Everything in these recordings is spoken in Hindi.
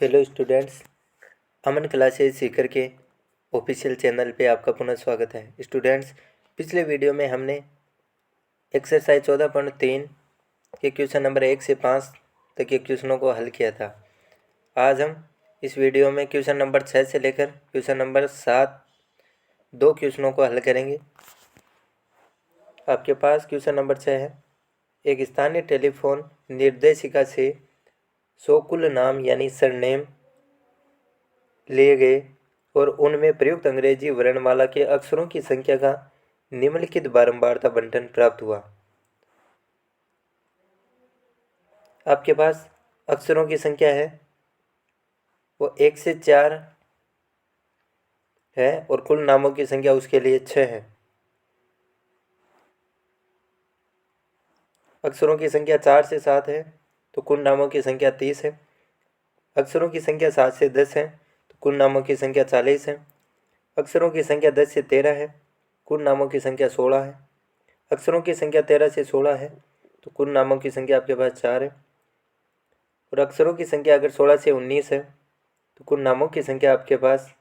हेलो स्टूडेंट्स, अमन क्लासेस सीकर के ऑफिशियल चैनल पे आपका पुनः स्वागत है। स्टूडेंट्स, पिछले वीडियो में हमने एक्सरसाइज 14.3 के क्वेश्चन नंबर 1 से 5 तक के क्वेश्चनों को हल किया था। आज हम इस वीडियो में क्वेश्चन नंबर 6 से लेकर क्वेश्चन नंबर 7 दो क्वेश्चनों को हल करेंगे। आपके पास क्वेश्चन नंबर 6 है, एक स्थानीय टेलीफोन निर्देशिका से 100 कुल नाम यानी सरनेम लिए गए और उनमें प्रयुक्त अंग्रेजी वर्णमाला के अक्षरों की संख्या का निम्नलिखित बारंबारता बंटन प्राप्त हुआ। आपके पास अक्षरों की संख्या है वो 1 से 4 है और कुल नामों की संख्या उसके लिए 6 है। अक्षरों की संख्या 4 से 7 है तो कुल नामों की संख्या 30 है। अक्षरों की संख्या 7 से 10 है तो कुल नामों की संख्या 40 है। अक्षरों की संख्या 10 से 13 है, कुल नामों की संख्या 16 है। अक्षरों की संख्या 13 से 16 है तो कुल नामों की संख्या आपके पास 4 है। और अक्षरों की संख्या अगर 16 से 19 है तो कुल नामों की संख्या आपके पास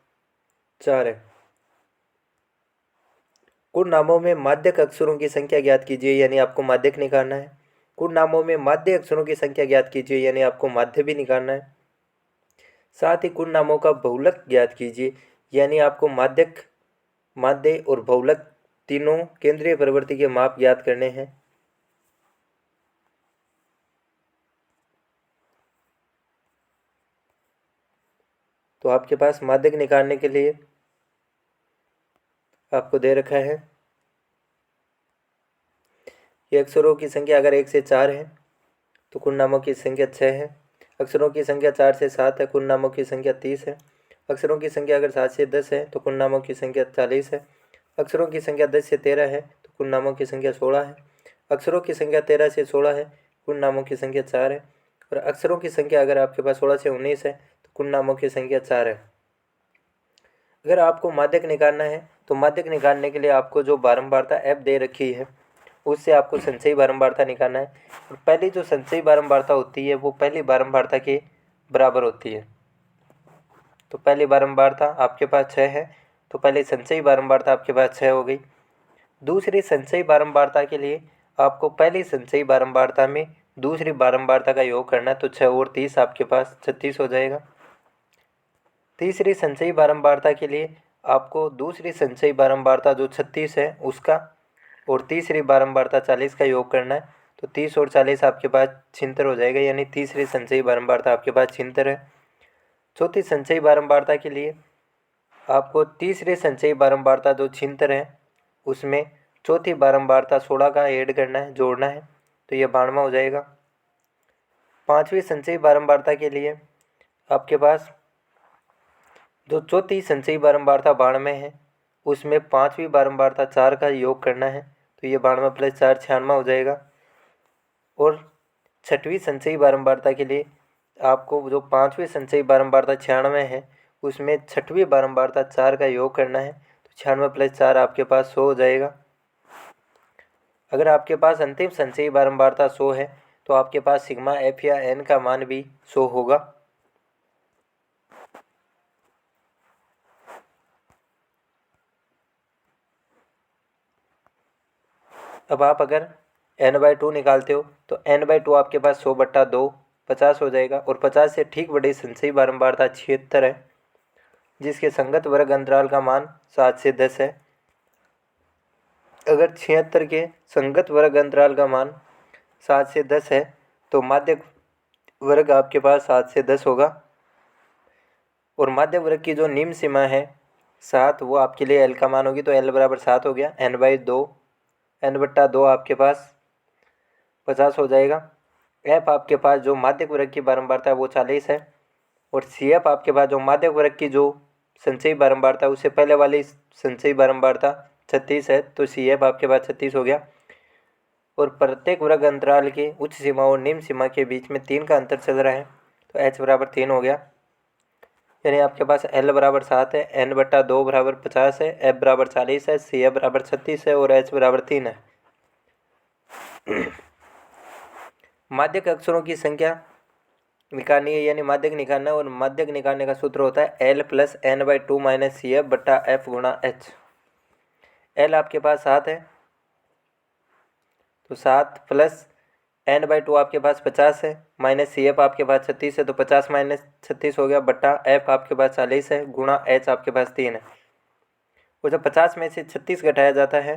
4 है। कुल नामों में माध्यक अक्षरों की संख्या ज्ञात कीजिए, यानी आपको माध्यक निकालना है। कुल नामों में माध्य अक्षरों की संख्या ज्ञात कीजिए, यानी आपको माध्य भी निकालना है। साथ ही कुल नामों का बहुलक ज्ञात कीजिए, यानी आपको माध्यक, माध्य और बहुलक तीनों केंद्रीय प्रवृत्ति के माप ज्ञात करने हैं। तो आपके पास माध्यक निकालने के लिए आपको दे रखा है कि अक्षरों की संख्या अगर 1 से 4 है तो कुल नामों की संख्या 6 है। अक्षरों की संख्या 4 से 7 है, कुल नामों की संख्या 30 है। अक्षरों की संख्या अगर 7 से 10 है तो कुल नामों की संख्या 40 है। अक्षरों की संख्या 10 से 13 है तो कुल नामों की संख्या 16 है। अक्षरों की संख्या 13 से 16 है, कुल नामों की संख्या 4 है। और अक्षरों की संख्या अगर आपके पास 16 से 19 है तो कुल नामों की संख्या 4 है। अगर आपको माध्यक निकालना है तो माध्यक निकालने के लिए आपको जो बारंबारता एफ दे रखी है उससे आपको संचयी बारंबारता निकालना है। और पहली जो संचयी बारंबारता होती है वो पहली बारंबारता के बराबर होती है। तो पहली बारंबारता आपके पास 6 है तो पहले संचयी बारंबारता आपके पास 6 हो गई। दूसरी संचयी बारंबारता के लिए आपको पहली संचयी बारंबारता में दूसरी बारंबारता का योग करना है, तो 6 और 30 आपके पास 36 हो जाएगा। तीसरी संचयी बारंबारता के लिए आपको दूसरी संचयी बारंबारता जो 36 है उसका और तीसरी बारंबारता 40 का योग करना है, तो 30 और 40 आपके पास 76 हो जाएगा, यानी तीसरी संचयी बारंबारता आपके पास 76 है। चौथी संचयी बारंबारता के लिए आपको तीसरी संचयी बारंबारता जो 76 है उसमें चौथी बारंबारता 16 का ऐड करना है, जोड़ना है, तो यह 92 हो जाएगा। पाँचवीं संचयी बारंबारता के लिए आपके पास जो चौथी संचयी बारंबारता 92 है उसमें पाँचवीं बारंबारता 4 का योग करना है, तो ये 92 प्लस 4 96 हो जाएगा। और छठवीं संचयी बारंबारता के लिए आपको जो पाँचवीं संचयी बारंबारता 96 है उसमें छठवीं बारंबारता 4 का योग करना है, तो 96 प्लस 4 आपके पास 100 हो जाएगा। अगर आपके पास अंतिम संचयी बारंबारता 100 है तो आपके पास सिग्मा एफ या एन का मान भी 100 होगा। अब आप अगर n/2 निकालते हो तो n/2 आपके पास 100/2 50 हो जाएगा। और 50 से ठीक बड़ी संचयी बारंबारता 76 है जिसके संगत वर्ग अंतराल का मान 7 से 10 है। अगर 76 के संगत वर्ग अंतराल का मान 7 से 10 है तो माध्य वर्ग आपके पास 7 से 10 होगा। और माध्य वर्ग की जो निम्न सीमा है 7, वो आपके लिए l का मान होगी, तो l बराबर 7 हो गया। n/2 आपके पास 50 हो जाएगा। f आपके पास जो माध्यक वर्ग की बारंबारता है वो 40 है। और cf आपके पास जो माध्यक वर्ग की जो संचयी बारंबारता है उससे पहले वाली संचयी बारंबारता 36 है, तो cf आपके पास 36 हो गया। और प्रत्येक वर्ग अंतराल के उच्च सीमा और निम्न सीमा के बीच में 3 का अंतर चल रहा है, तो h बराबर 3 हो गया। यानी आपके पास l बराबर 7 है, n/2 बराबर 50 है, f बराबर 40 है, cf बराबर 36 है और h बराबर 3 है। माध्यक अक्षरों की संख्या निकालनी है यानी माध्यक निकालना है, और माध्यक निकालने का सूत्र होता है L + n/2 - CF बटा F गुणा H। L आपके पास 7 है तो 7 + n/2 आपके पास 50 है, माइनस CF आपके पास 36 है तो 50 - 36 हो गया, बटा F आपके पास 40 है, गुणा H आपके पास 3 है। और जब 50 में से 36 घटाया जाता है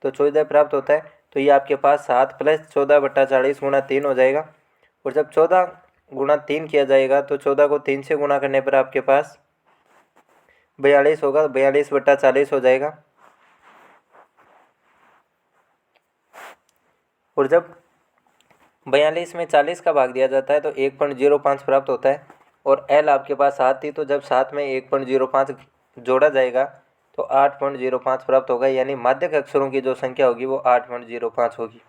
तो 14 प्राप्त होता है। तो ये आपके पास 7 + 14 बटा 40 गुणा 3 हो जाएगा। और जब 14 गुणा 3 किया जाएगा तो 14 को 3 से गुणा करने पर आपके पास 42 होगा, 42 बटा 40 हो जाएगा। और जब 42 में 40 का भाग दिया जाता है तो 1.05 प्राप्त होता है। और L आपके पास 7 थी तो जब 7 में 1.05 जोड़ा जाएगा तो 8.05 प्राप्त होगा, यानी माध्यक अक्षरों की जो संख्या होगी वो 8.05 होगी।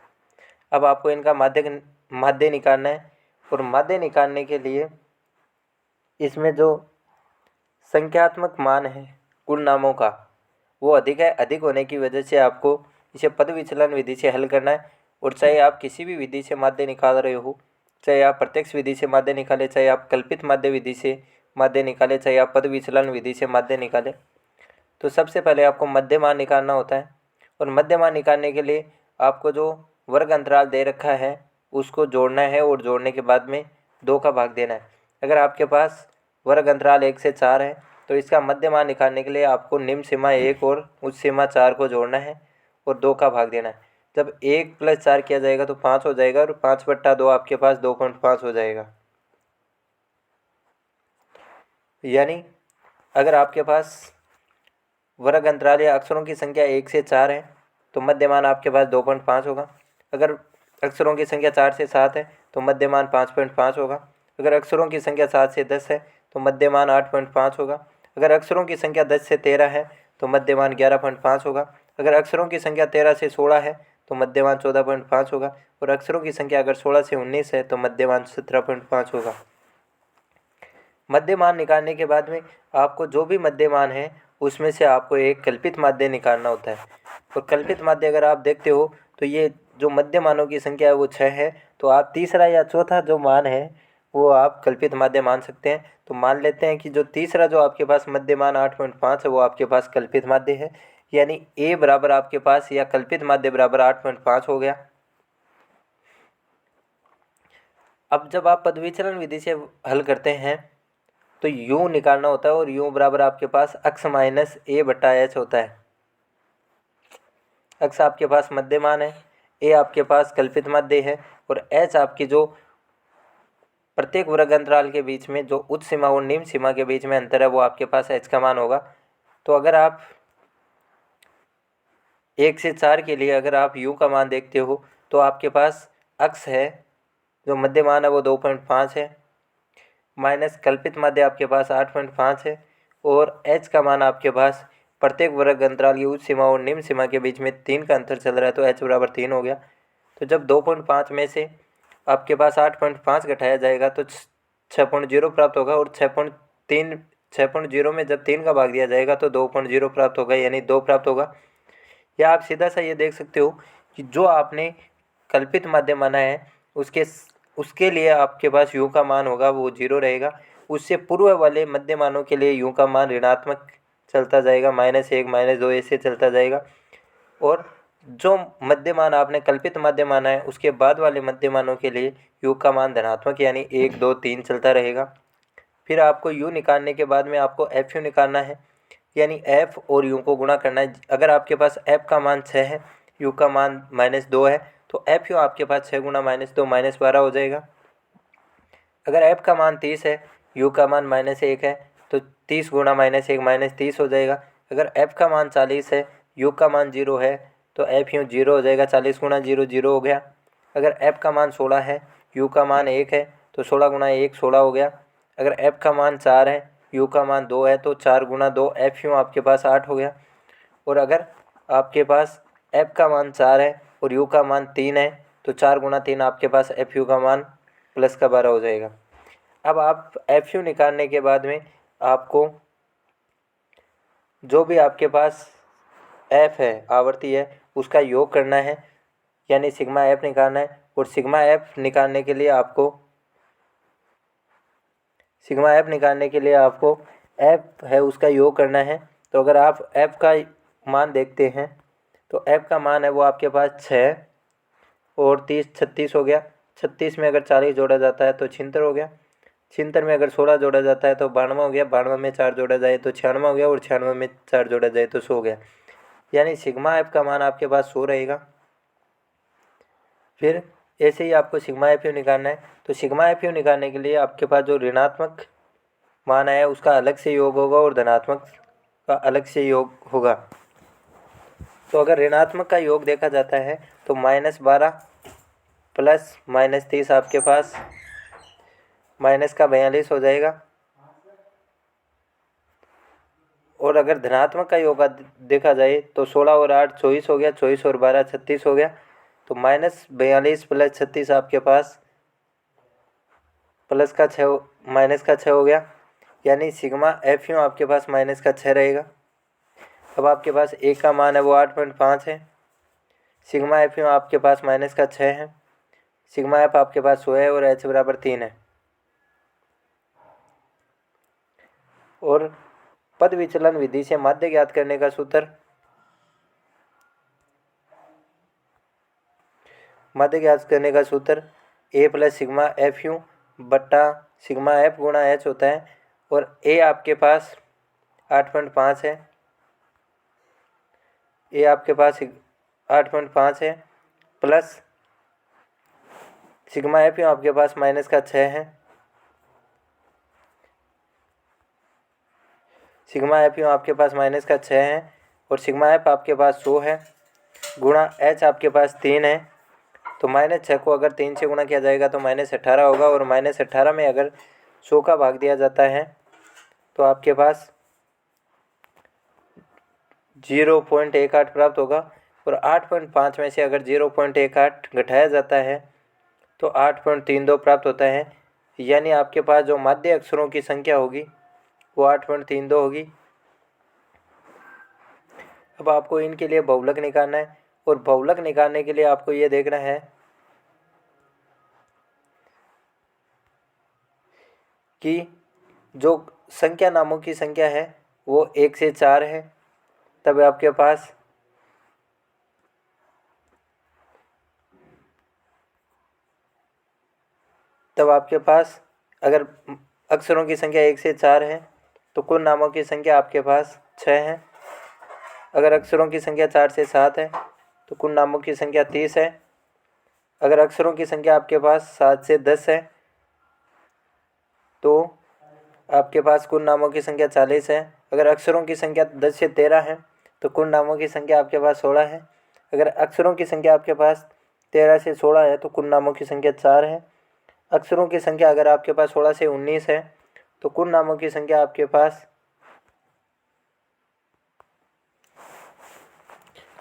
अब आपको इनका माध्य निकालना है, और माध्य निकालने के लिए इसमें जो संख्यात्मक मान है कुल नामों का वो अधिक है। अधिक होने की वजह से आपको इसे पद विचलन विधि से हल करना है। और चाहे आप किसी भी विधि से माध्य निकाल रहे हो, चाहे आप प्रत्यक्ष विधि से माध्य निकालें, चाहे आप कल्पित माध्य विधि से माध्य निकालें, चाहे आप पद विचलन विधि से माध्य निकालें, तो सबसे पहले आपको मध्यमान निकालना होता है। और मध्यमान निकालने के लिए आपको जो वर्ग अंतराल दे रखा है उसको जोड़ना है, और जोड़ने के बाद में 2 का भाग देना है। अगर आपके पास वर्ग अंतराल 1 से 4 है तो इसका मध्यमान निकालने के लिए आपको निम्न सीमा 1 और उच्च सीमा 4 को जोड़ना है और 2 का भाग देना है। जब 1 + 4 किया जाएगा तो 5 हो जाएगा, और 5/2 आपके पास 2.5 हो जाएगा। यानी अगर आपके पास वर्ग अंतराल या अक्षरों की संख्या 1 से 4 है तो मध्यमान आपके पास 2.5 होगा। अगर अक्षरों की संख्या 4 से 7 है तो मध्यमान 5.5 होगा। अगर अक्षरों की संख्या 7 से 10 है तो मध्यमान 8.5 होगा। अगर अक्षरों की संख्या 10 से 13 है तो मध्यमान 11.5 होगा। अगर अक्षरों की संख्या 13 से 16 है तो मध्यमान 14.5 होगा। और अक्षरों की संख्या अगर 16 से 19 है तो मध्यमान 17.5 होगा। मध्यमान निकालने के बाद में आपको जो भी मध्यमान है उसमें से आपको एक कल्पित माध्य निकालना होता है। और कल्पित माध्य अगर आप देखते हो तो ये जो मध्यमानों की संख्या है वो 6 है, तो आप तीसरा या चौथा जो मान है वो आप कल्पित माध्य मान सकते हैं। तो मान लेते हैं कि जो तीसरा जो आपके पास मध्यमान 8.5 है वो आपके पास कल्पित माध्य है, यानी A बराबर आपके पास या कल्पित माध्य बराबर 8.5 हो गया। अब जब आप पदविचलन विधि से हल करते हैं तो u निकालना होता है, और u बराबर आपके पास x माइनस a बटा h होता है। x आपके पास मध्यमान है, a आपके पास कल्पित माध्य है, और h आपकी जो प्रत्येक वर्ग अंतराल के बीच में जो उच्च सीमा और निम्न सीमा के बीच में अंतर है वो आपके पास h का मान होगा। तो अगर आप 1 से 4 के लिए अगर आप u का मान देखते हो तो आपके पास x है जो मध्यमान है वो 2.5 है, माइनस कल्पित माध्य आपके पास 8.5 है, और h का मान आपके पास प्रत्येक वर्ग अंतराल की उच्च सीमा और निम्न सीमा के बीच में 3 का अंतर चल रहा है तो h बराबर 3 हो गया। तो जब 2.5 में से आपके पास 8.5 घटाया जाएगा तो 6.0 प्राप्त होगा, और 6.0 में जब 3 का भाग दिया जाएगा तो 2.0 प्राप्त होगा, यानी 2 प्राप्त होगा। या आप सीधा सा ये देख सकते हो कि जो आपने कल्पित माध्य माना है उसके लिए आपके पास u का मान होगा वो 0 रहेगा। उससे पूर्व वाले मध्य मानों के लिए u का मान ऋणात्मक चलता जाएगा, -1 -2 ऐसे चलता जाएगा। और जो मध्य मान आपने कल्पित माध्य माना है उसके बाद वाले मध्य मानों के लिए u का मान धनात्मक यानी 1 2 3 चलता रहेगा। फिर आपको u निकालने के बाद में आपको fu निकालना है, यानी f और u को गुणा करना है। अगर आपके पास f का मान 6 है, u का मान -2 है तो fu आपके पास 6 गुणा -2 -12 हो जाएगा। अगर f का मान 30 है, u का मान -1 है तो 30 गुणा -1 -30 हो जाएगा। अगर f का मान 40 है, u का मान 0 है तो fu 0 हो जाएगा, 40 गुणा 0 0 हो गया। अगर f का मान 16 है, u का मान 1 है तो 16 गुणा 1 16 हो गया। अगर f का मान 4 है, u का मान 2 है तो 4 गुणा 2 fu आपके पास 8 हो गया। और अगर आपके पास f का मान 4 है और u का मान 3 है तो 4 गुणा 3 आपके पास fu का मान +12 हो जाएगा। अब आप fu निकालने के बाद में आपको जो भी आपके पास f है आवर्ती है उसका योग करना है, यानी सिग्मा f निकालना है। और सिग्मा f निकालने के लिए आपको सिग्मा एफ निकालने के लिए आपको एफ है उसका योग करना है। तो अगर आप एफ का मान देखते हैं तो एफ का मान है वो आपके पास 6 और 30 36 हो गया। 36 में अगर 40 जोड़ा जाता है तो 76 हो गया। 76 में अगर 16 जोड़ा जाता है तो 92 हो गया। 92 में 4 जोड़ा जाए तो 96 हो गया और 96 में 4 जोड़ा जाए तो 100 हो गया। यानी सिग्मा एफ का मान आपके पास 100 रहेगा। फिर ऐसे ही आपको सिग्मा एफ यू निकालना है। तो सिग्मा एफ यू निकालने के लिए आपके पास जो ऋणात्मक मान है उसका अलग से योग होगा और धनात्मक का अलग से योग होगा। तो अगर ऋणात्मक का योग देखा जाता है तो -12 प्लस -30 आपके पास माइनस का 42 हो जाएगा। और अगर धनात्मक का योग देखा जाए तो 16 और 8 24 हो गया। 24 और 12 36 हो गया। तो -42 प्लस 36 आपके पास प्लस का 6 माइनस का 6 हो गया। यानी सिग्मा एफ यू आपके पास -6 रहेगा। अब आपके पास ए का मान है वो 8.5 है। सिग्मा एफ यू आपके पास -6 है। सिग्मा एफ आपके पास 100 है और एच बराबर 3 है। और पद विचलन विधि से माध्य ज्ञात करने का सूत्र, माध्य ज्ञात करने का सूत्र ए प्लस सिग्मा एफ यू बट्टा सिग्मा एफ गुणा एच होता है। और ए आपके पास 8.5 है। ए आपके पास 8.5 है प्लस सिग्मा एफ यू आपके पास -6 है। सिग्मा एफ यू आपके पास -6 है और सिग्मा एफ आपके पास 100 है गुणा एच आपके पास 3 है। तो -6 को अगर 3 से गुणा किया जाएगा तो -18 होगा। और -18 में अगर 100 का भाग दिया जाता है तो आपके पास 0.18 प्राप्त होगा। और 8.5 में से अगर 0.18 घटाया जाता है तो 8.32 प्राप्त होता है। यानी आपके पास जो माध्य अक्षरों की संख्या होगी वो 8.32 होगी। अब आपको इनके लिए बहुलक निकालना है। और बहुलक निकालने के लिए आपको ये देखना है कि जो संख्या नामों की संख्या है वो 1 से 4 है। तब आपके पास अगर अक्षरों की संख्या 1 से 4 है तो कुल नामों की संख्या आपके पास 6 है। अगर अक्षरों की संख्या 4 से 7 है तो कुल नामों की संख्या 30 है। अगर अक्षरों की संख्या आपके पास 7 से 10 है तो आपके पास कुल नामों की संख्या 40 है। अगर अक्षरों की संख्या 10 से 13 है तो कुल नामों की संख्या आपके पास 16 है। अगर अक्षरों की संख्या आपके पास 13 से 16 है तो कुल नामों की संख्या 4 है। अक्षरों की संख्या अगर आपके पास 16 से 19 है तो कुल नामों की संख्या आपके पास,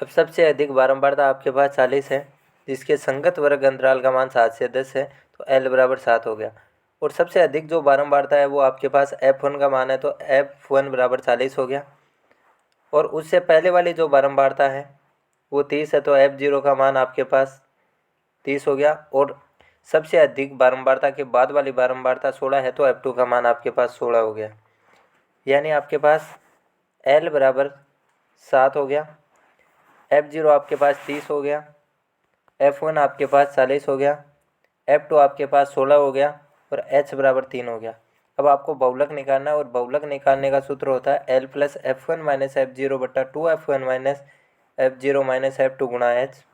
अब सबसे अधिक बारंबारता आपके पास 40 है जिसके संगत वर्ग अंतराल का मान 7 से 10 है। तो L बराबर 7 हो गया। और सबसे अधिक जो बारंबारता है वो आपके पास F1 का मान है तो F1 बराबर 40 हो गया। और उससे पहले वाली जो बारंबारता है वो 30 है तो F0 का मान आपके पास 30 हो गया। और सबसे अधिक बारंबारता के बाद वाली बारंबारता 16 है तो F2 का मान आपके पास 16 हो गया। यानी आपके पास L बराबर 7 हो गया, F0 आपके पास 30 हो गया, F1 आपके पास 40 हो गया, F2 आपके पास 16 हो गया और H बराबर 3 हो गया। अब आपको बहुलक निकालना है और बहुलक निकालने का सूत्र होता है L plus F1 minus F0 बट्टा 2F1 minus F0 minus F2 गुणा H।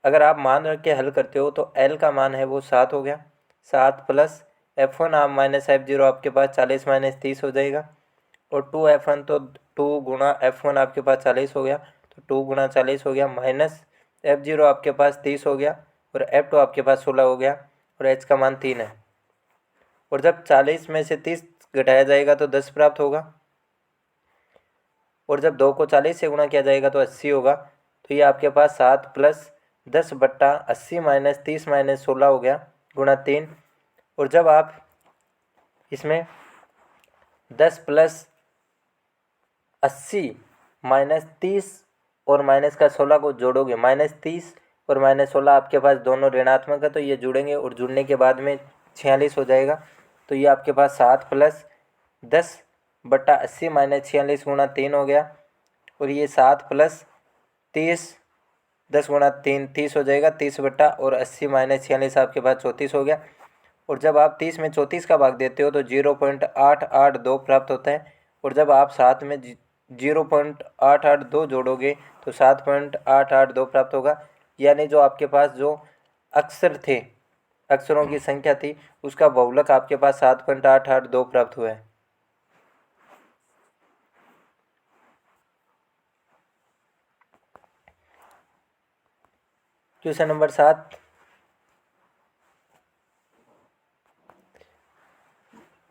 अगर आप मान रख के हल करते हो तो L का मान है वो 7 हो गया। 7 प्लस F1 आप माइनस F0 आपके पास 40 माइनस 30 हो जाएगा। और 2F1 तो 2 गुणा F1 आपके पास 40 हो गया तो 2 गुणा 40 हो गया, माइनस F0 आपके पास 30 हो गया और F2 आपके पास 16 हो गया और H का मान 3 है। और जब 40 में से 30 घटाया जाएगा तो 10 प्राप्त होगा। और जब 2 को 40 से गुणा किया जाएगा तो 80 होगा। तो ये आपके पास 7 प्लस 10 बट्टा 80 माइनस 30 माइनस 16 हो गया गुणा 3। और जब आप इसमें 10 प्लस 80 माइनस 30 और माइनस का 16 को जोड़ोगे, माइनस 30 और माइनस 16 आपके पास दोनों ऋणात्मक है तो ये जुड़ेंगे और जुड़ने के बाद में 46 हो जाएगा। तो ये आपके पास 7 + 10/80 - 46 गुणा 3 हो गया। और ये 7 + 30 10 गुणा 3 30 हो जाएगा। 30/80 - 46 आपके पास 34 हो गया। और जब आप 30 में 34 का भाग देते हो तो 0.882 प्राप्त होता है। और जब आप साथ में 0.882 जोड़ोगे तो 7.882 प्राप्त होगा। यानी जो आपके पास जो अक्षर थे, अक्षरों की संख्या थी, उसका बहुलक आपके पास 7.882 प्राप्त हुआ है। क्वेश्चन नंबर 7,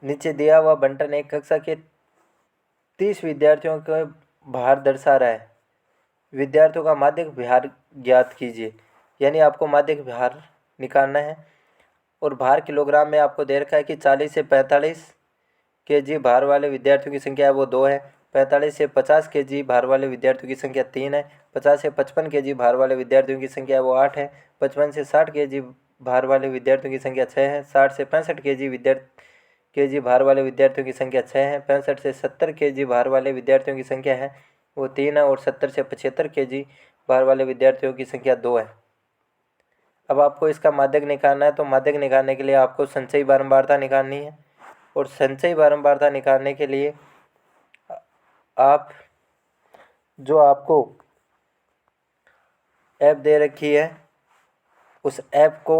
नीचे दिया हुआ बंटन एक कक्षा के 30 विद्यार्थियों का भार दर्शा रहा है। विद्यार्थियों का माध्यक भार ज्ञात कीजिए। यानी आपको माध्यक भार निकालना है। और भार किलोग्राम में आपको दे रखा है कि 40 से 45 kg भार वाले विद्यार्थियों की संख्या है वो 2 है। 45 से 50 kg भार वाले विद्यार्थियों की संख्या 3 है। 50 से 55 kg भार वाले विद्यार्थियों की संख्या है वो 8 है। 55 से 60 kg भार वाले विद्यार्थियों की संख्या 6 है। 60 से 65 kg भार वाले विद्यार्थियों की संख्या 6 है। 65 से 70 kg भार वाले विद्यार्थियों की संख्या है वो 3 है। और 70 से 75 kg भार वाले विद्यार्थियों की संख्या 2 है। अब आपको इसका माध्यक निकालना है। तो माध्यक निकालने के लिए आपको संचयी बारंबारता निकालनी है। और संचयी बारंबारता निकालने के लिए आप जो आपको ऐप दे रखी है उस ऐप को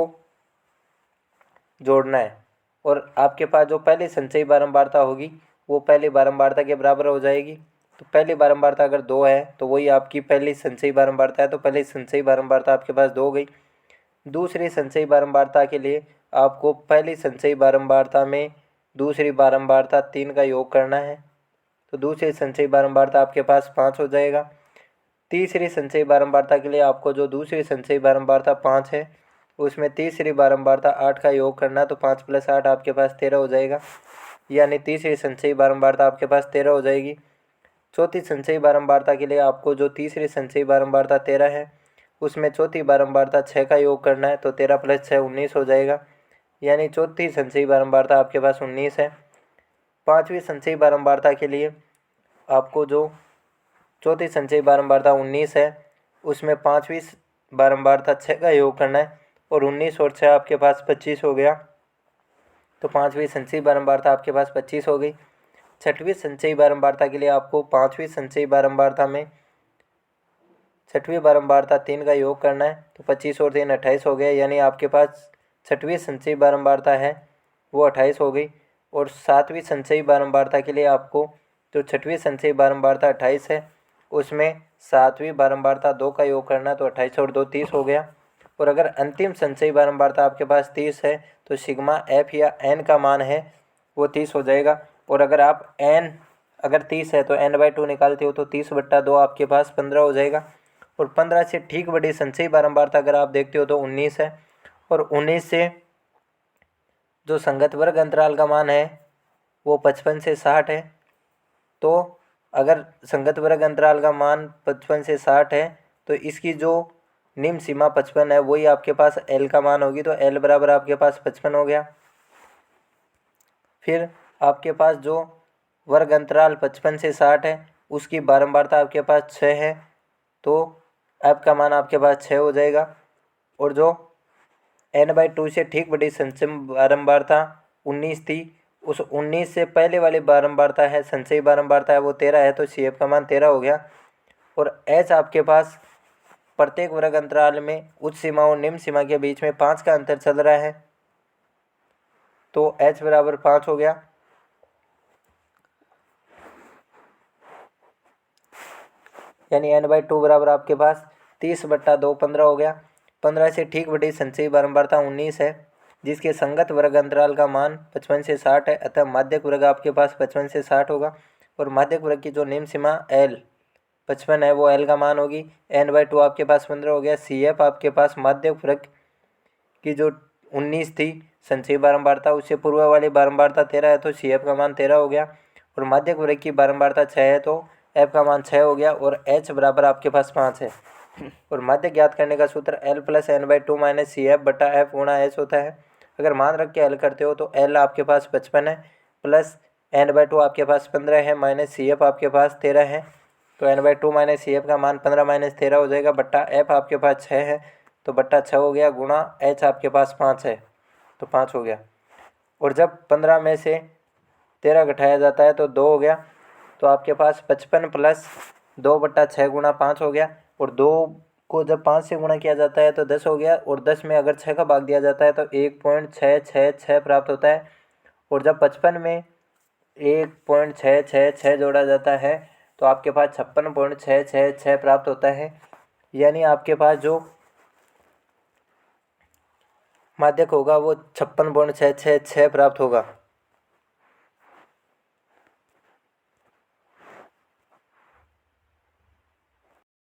जोड़ना है। और आपके पास जो पहली संचयी बारंबारता होगी वो पहली बारंबारता के बराबर हो जाएगी। तो पहली बारंबारता अगर 2 है तो वही आपकी पहली संचयी बारंबारता है। तो पहली संचयी बारंबारता आपके पास 2 हो गई। दूसरी संचयी बारंबारता के लिए आपको पहली संचयी बारंबारता में दूसरी बारंबारता 3 का योग करना है। तो दूसरी संचयी बारंबारता आपके पास 5 हो जाएगा। तीसरी संचयी बारंबारता के लिए आपको जो दूसरी संचयी बारंबारता 5 है उसमें तीसरी बारंबारता 8 का योग करना। तो 5 + 8 आपके पास 13 हो जाएगा। यानी तीसरी संचयी बारंबारता आपके पास 13 हो जाएगी। चौथी संचयी बारंबारता के लिए आपको जो तीसरी संचयी बारंबारता 13 है उसमें चौथी बारंबारता 6 का योग करना है। तो 13 + 6 19 हो जाएगा। यानी चौथी संचयी बारंबारता आपके पास 19 है। पाँचवीं संचयी बारंबारता के लिए आपको जो चौथी संचयी बारंबारता 19 है उसमें पाँचवीं बारंबारता 6 का योग करना है। और 19 और 6 आपके पास 25 हो गया। तो पाँचवीं संचयी बारंबारता आपके पास 25 हो गई। छठवीं संचयी बारंबारता के लिए आपको पाँचवीं संचयी बारंबारता में छठवीं बारंबारता 3 का योग करना है। तो 25 और 3 28 हो गया। यानी आपके पास छठवीं संचयी बारंबारता है वो 28 हो गई। और सातवीं संचयी बारंबारता के लिए आपको जो छठवीं संचयी बारंबारता 28 है उसमें सातवीं बारंबारता 2 का योग करना। तो 28 और 2 30 हो गया। और अगर अंतिम संचयी बारंबारता आपके पास 30 है तो सिग्मा एफ या एन का मान है वो 30 हो जाएगा। और अगर आप एन अगर 30 है तो n/2 निकालते हो तो 30/2 आपके पास 15 हो जाएगा। और 15 से ठीक बड़ी संचयी बारंबारता अगर आप देखते हो तो 19 है। और 19 से जो संगत वर्ग अंतराल का मान है वो 55 से 60 है। तो अगर संगत वर्ग अंतराल का मान 55 से 60 है तो इसकी जो निम्न सीमा 55 है वही आपके पास L का मान होगी। तो L बराबर आपके पास 55 हो गया। फिर आपके पास जो वर्ग अंतराल 55 से 60 है उसकी बारंबारता आपके पास 6 है। तो F का मान आपके पास 6 हो जाएगा। और जो n/2 से ठीक बड़ी संचयी बारंबारता 19 थी उस 19 से पहले वाली बारंबारता है संचयी बारंबारता है वो 13 है। तो CF का मान 13 हो गया। और H आपके पास प्रत्येक वर्ग अंतराल में उच्च सीमा और निम्न सीमा के बीच में 5 का अंतर चल रहा है। तो H बराबर 5 हो गया। यानी n/2 बराबर आपके पास 30/2 15 हो गया। 15 से ठीक बड़ी संचयी बारंबारता 19 है जिसके संगत वर्ग अंतराल का मान 55 से 60 है। अतः माध्यक वर्ग आपके पास 55 से 60 होगा। और माध्यक वर्ग की जो निम्न सीमा L 55 है वो L का मान होगी। n/2 आपके पास 15 हो गया। CF आपके पास माध्यक वर्ग की जो 19 थी संचयी बारंबारता उससे पूर्व वाली बारंबारता 13 है। तो CF का मान 13 हो गया। और माध्यक वर्ग की बारंबारता 6 है तो F का मान 6 हो गया। और H बराबर आपके पास 5 है। और माध्यक ज्ञात करने का सूत्र L + n/2 - CF/F गुणा H होता है। अगर मान रख के हल करते हो तो L आपके पास 55 है प्लस n/2 आपके पास 15 है माइनस CF आपके पास 13 है, तो n/2 माइनस CF का मान 15 माइनस 13 हो जाएगा, बट्टा F आपके पास 6 है तो बट्टा 6 हो गया, गुणा H आपके पास 5 है तो 5 हो गया। और जब 15 में से 13 घटाया जाता है तो 2 हो गया, तो आपके पास 55 प्लस 2/6 गुणा 5 हो गया, और 2 को जब 5 से गुणा किया जाता है तो 10 हो गया, और 10 में अगर 6 का भाग दिया जाता है तो 1.666 प्राप्त होता है। और जब 55 में 1.666 जोड़ा जाता है तो आपके पास 56.666 प्राप्त होता है, यानी आपके पास जो माध्यक होगा वो 56.666 प्राप्त होगा।